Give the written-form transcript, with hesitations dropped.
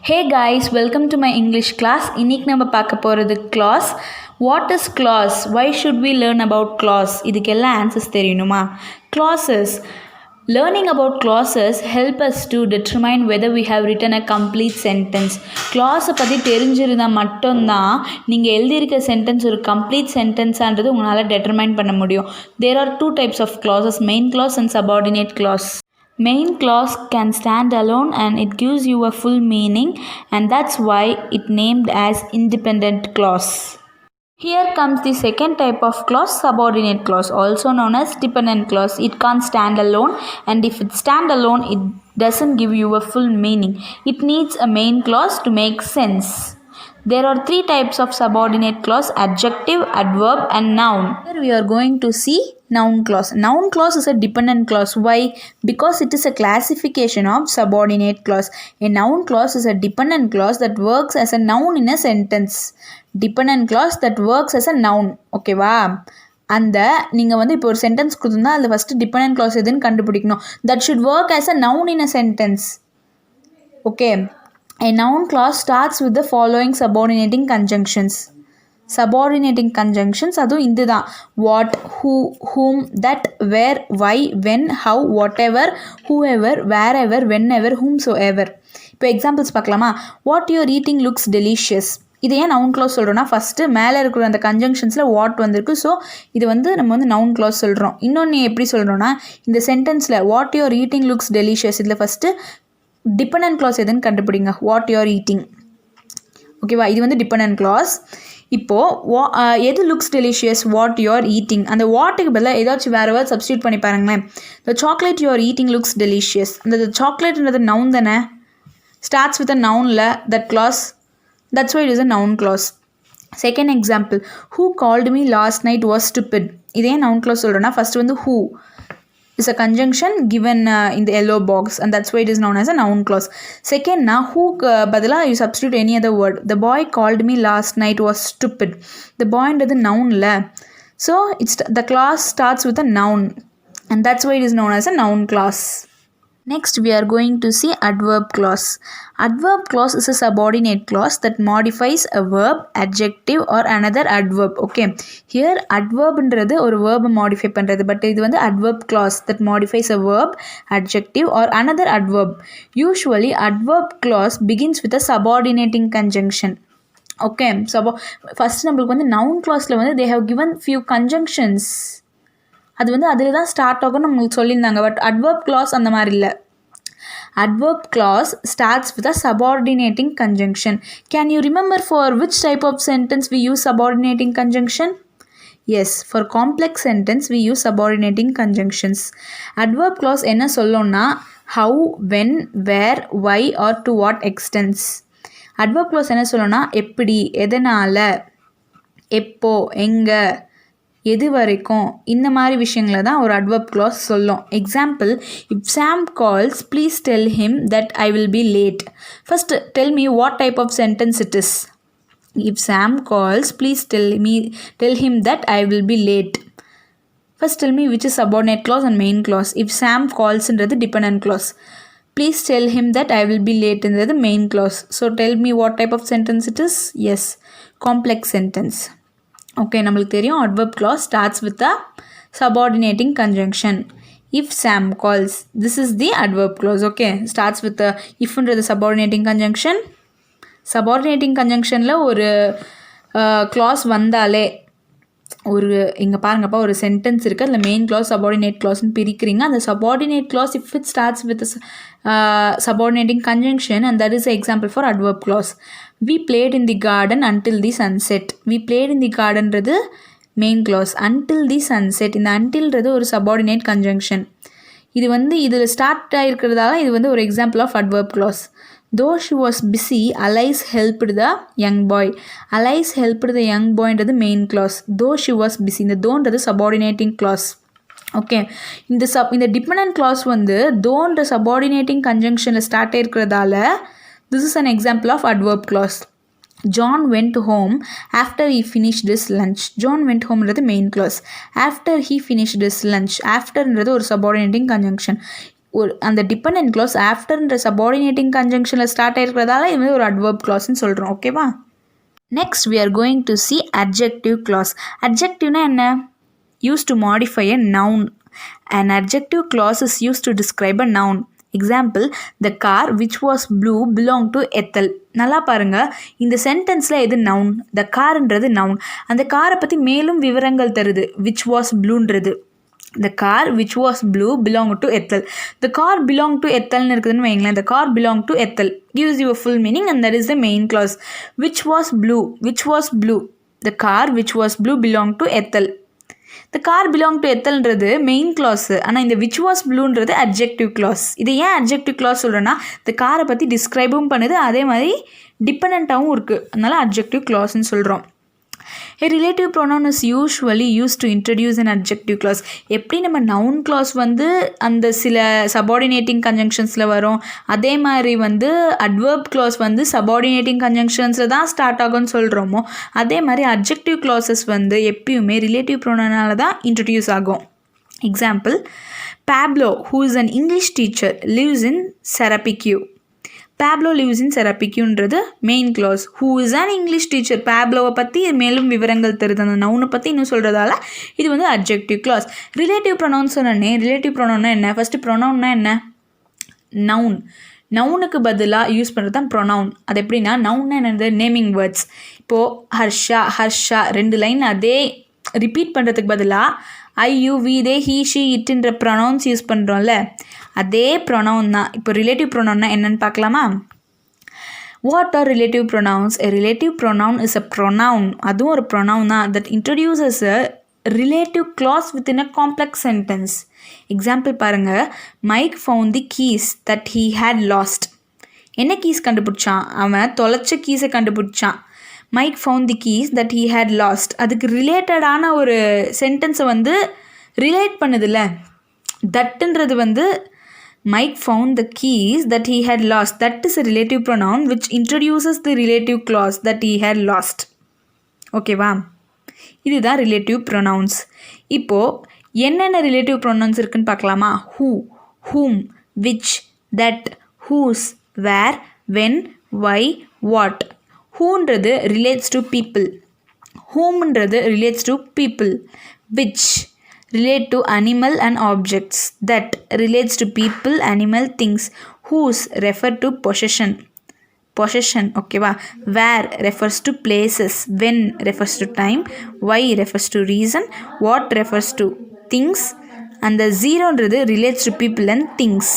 Hey guys, welcome to my English class. இன்னைக்கு நம்ம பார்க்க போகிறது clause. What is clause? Why should we learn about clause? இதுக்கெல்லாம் answers தெரியணுமா? Clauses. Learning about clauses help us to determine whether we have written a complete sentence. Clause பற்றி தெரிஞ்சிருந்தால் மட்டும்தான் நீங்கள் எழுதியிருக்க சென்டென்ஸ் ஒரு complete sentenceன்றது உங்களால் determine பண்ண முடியும். There are two types of clauses, main clause and subordinate clause. Main clause can stand alone and it gives you a full meaning, and that's why it named as independent clause. Here comes the second type of clause, subordinate clause, also known as dependent clause. It can't stand alone, and if it stand alone, it doesn't give you a full meaning. It needs a main clause to make sense. There are three types of subordinate clause: adjective, adverb, and noun. Here we are going to see noun clause. Noun clause is a dependent clause. Why? Because it is a classification of subordinate clause. A noun clause is a dependent clause that works as a noun in a sentence. Dependent clause that works as a noun. ஓகேவா? அந்த நீங்கள் வந்து இப்போ ஒரு sentence கொடுத்துருந்தா அதில் first dependent clause எதுன்னு கண்டுபிடிக்கணும். That should work as a noun in a sentence. Okay. A noun clause starts with the following subordinating conjunctions. Subordinating conjunctions அதுவும் இதுதான்: what, who, whom, that, where, why, when, how, whatever, whoever, wherever, whenever, whomsoever. இப்போ examples பார்க்கலாமா? What you are eating looks delicious. இது ஏன் noun class சொல்கிறோன்னா, first மேலே இருக்கிற அந்த கன்ஜங்ஷன்ஸில் வாட் வந்திருக்கு. ஸோ இது வந்து நம்ம வந்து நவுன் க்ளாஸ் சொல்கிறோம். இன்னொன்று எப்படி சொல்கிறோன்னா, இந்த சென்டென்ஸில் what you are eating looks delicious, இதில் ஃபஸ்ட்டு டிபெண்டன்ட் clause எதுன்னு கண்டுபிடிங்க. What you are eating. ஓகேவா? இது வந்து டிபெண்டன்ட் clause. இப்போது எது looks delicious? What you are eating. அந்த வாட்டுக்கு பதிலாக ஏதாச்சும் வேறு வேர்ட் சப்ஸ்டியூட் பண்ணி பாருங்களேன். The chocolate you are eating looks delicious. அந்த சாக்லேட்ன்றது நவுன் தானே, ஸ்டார்ட்ஸ் வித் அ நவுனில். That clause, that's why it is a noun clause. Second example, who called me last night was stupid. இதே noun clause சொல்கிறோன்னா first வந்து who is a conjunction given in the yellow box, and that's why it is known as a noun clause. Second na, who badala you substitute any other word. The boy called me last night was stupid. The boy under the noun la, so it's the clause starts with a noun, and that's why it is known as a noun clause. Next we are going to see adverb clause. Adverb clause is a subordinate clause that modifies a verb, adjective or another adverb. Okay, here adverb ன்றது ஒரு verb modify பண்றது, but இது வந்து adverb clause that modifies a verb, adjective or another adverb. Usually adverb clause begins with a subordinating conjunction. Okay, so first நம்மளுக்கு வந்து noun clauseல வந்து they have given few conjunctions. அது வந்து அதில் தான் ஸ்டார்ட் ஆகும்னு நம்மளுக்கு சொல்லியிருந்தாங்க. பட் adverb clause அந்த மாதிரி இல்லை. Adverb clause starts with a subordinating conjunction. Can you remember for which type of sentence we use subordinating conjunction? Yes, for complex sentence we use subordinating conjunctions. Adverb clause என்ன சொல்லணும்னா how, when, where, why or to what extents. Adverb clause என்ன சொல்லணும்னா எப்படி, எதனால், எப்போ, எங்கே, எது வரைக்கும், இந்த மாதிரி விஷயங்களை தான் ஒரு adverb clause சொல்லும். Example, if Sam calls, please tell him that I will be late. First tell me what type of sentence it is. If Sam calls, please tell him that I will be late. First tell me which is subordinate clause and main clause. If Sam calls ன்றது dependent clause. Please tell him that I will be late ன்றது main clause. So tell me what type of sentence it is. Yes, complex sentence. Okay, நம்மளுக்கு தெரியும் adverb clause starts with a subordinating conjunction. If Sam calls, this is the adverb clause. Okay, starts with the if ன்றது subordinating conjunction. Subordinating conjunctionல ஒரு clause வந்தாலே, ஒரு இங்கே பாருங்கப்பா, ஒரு sentence இருக்குது, அதில் மெயின் clause subordinate clauseன்னு பிரிக்கிறீங்க. அந்த subordinate clause if it starts with a subordinating conjunction, and that is an example for adverb clause. We played in the garden until the sunset. We played in the gardenன்றது main clause. Until the sunset, இந்த untilன்றது ஒரு subordinate conjunction. இது வந்து இதில் start ஆகிருக்கிறதால இது வந்து ஒரு example of adverb clause. Though she was busy, Alice helped the young boy. Alice helped the young boy ன்றது main clause. Though she was busy, இந்த though subordinating clause. ஓகே, இந்த dependent clause வந்து though subordinating conjunctionல start ஆகிருக்கிறதால this is an example of adverb clause. John went home after he finished his lunch. John went home ன்றது main clause. After he finished his lunch, after ன்றது ஒரு subordinating conjunction. ஒரு அந்த dependent clause ஆஃப்டர்ன்ற subordinating கன்ஜங்ஷனில் start ஆகிருக்கிறதால இது வந்து ஒரு adverb clauseன்னு சொல்கிறோம். ஓகேவா? Next we are going to see adjective clause. Adjectiveனா என்ன? Used to modify a noun. An adjective clause is used to describe a noun. Example, the car which was blue belonged to Ethel. நல்லா பாருங்க, இந்த சென்டென்ஸில் எது noun? த கார்ன்றது noun. அந்த காரை பற்றி மேலும் விவரங்கள் தருது. which was blueன்றது. The car which was blue belonged to Ethel. The car belonged to Ethelன்னு இருக்குதுன்னு வைங்களேன். The car belonged to Ethel gives you a full meaning and that is the main clause. Which was blue? Which was blue? The car which was blue belonged to Ethel. The car belonged to Ethelன்றது main clause. ஆனால் இந்த which was blueன்றது adjective clause. இது ஏன் adjective clause சொல்கிறேன்னா, இந்த காரை பற்றி டிஸ்கிரைபும் பண்ணுது, அதே மாதிரி டிபெண்ட்டாகவும் இருக்குது. அதனால adjective clauseன்னு சொல்கிறோம். A relative pronoun is usually used to introduce an adjective clause. எப்படி நம்ம noun clause வந்து அந்த சில subordinating conjunctionsல வரும், அதே மாதிரி வந்து adverb clause வந்து subordinating conjunctionsல தான் ஸ்டார்ட் ஆகும்னு சொல்கிறோமோ, அதே மாதிரி adjective clauses வந்து எப்பயுமே relative pronounனால தான் introduce ஆகும். Example, Pablo, who is an English teacher, lives in Serapeque. Pablo lives in Serapequeன்றது main clause. Who is an English teacher? Pabloவை பற்றி மேலும் விவரங்கள் தருது. அந்த நவுனை பற்றி இன்னும் சொல்கிறதால இது வந்து adjective clause. ரிலேட்டிவ் ப்ரொனவுன்ஸ் சொன்னே. ரிலேட்டிவ் ப்ரொனவுன்னா என்ன? ஃபஸ்ட்டு ப்ரொனவுன்னா என்ன? நவுன். நவுனுக்கு பதிலாக யூஸ் பண்ணுறது தான் ப்ரொனவுன். அது எப்படின்னா, நவுன்னா என்னது? Naming words. இப்போது ஹர்ஷா 2 லைன் அதே ரிப்பீட் பண்ணுறதுக்கு பதிலாக I, you, we, they, he, she, இட்டுன்ற ப்ரொனவுன்ஸ் யூஸ் பண்ணுறோம்ல, அதே ப்ரொனவுன் தான். இப்போ ரிலேட்டிவ் ப்ரொனவுன்னா என்னென்னு பார்க்கலாமா? What are relative pronouns? A relative pronoun is a pronoun. அதுவும் ஒரு ப்ரொனவுன் தான். That introduces a relative clause within a complex sentence. Example பாருங்கள். Mike found the keys that he had lost. என்ன கீஸ் கண்டுபிடிச்சான்? அவன் தொலைச்ச கீஸை கண்டுபிடிச்சான். Mike found the keys that he had lost. அதுக்கு ரிலேட்டடான ஒரு சென்டென்ஸை வந்து ரிலேட் பண்ணுதில்ல. தட்டுன்றது வந்து Mike found the keys that he had lost. That is a relative pronoun which introduces the relative clause that he had lost. ஓகேவா? இதுதான் ரிலேட்டிவ் ப்ரொனவுன்ஸ். இப்போது என்னென்ன ரிலேட்டிவ் ப்ரொனவுன்ஸ் இருக்குன்னு பார்க்கலாமா? who, whom, which, that, whose, where, when, why, what. whoன்றது relates to people. whomன்றது relates to people. which relate to animal and objects. that relates to people, animal, things. whose refer to possession. ஓகேவா? where refers to places. when refers to time. why refers to reason. what refers to things. and the zeroன்றது relates to people and things.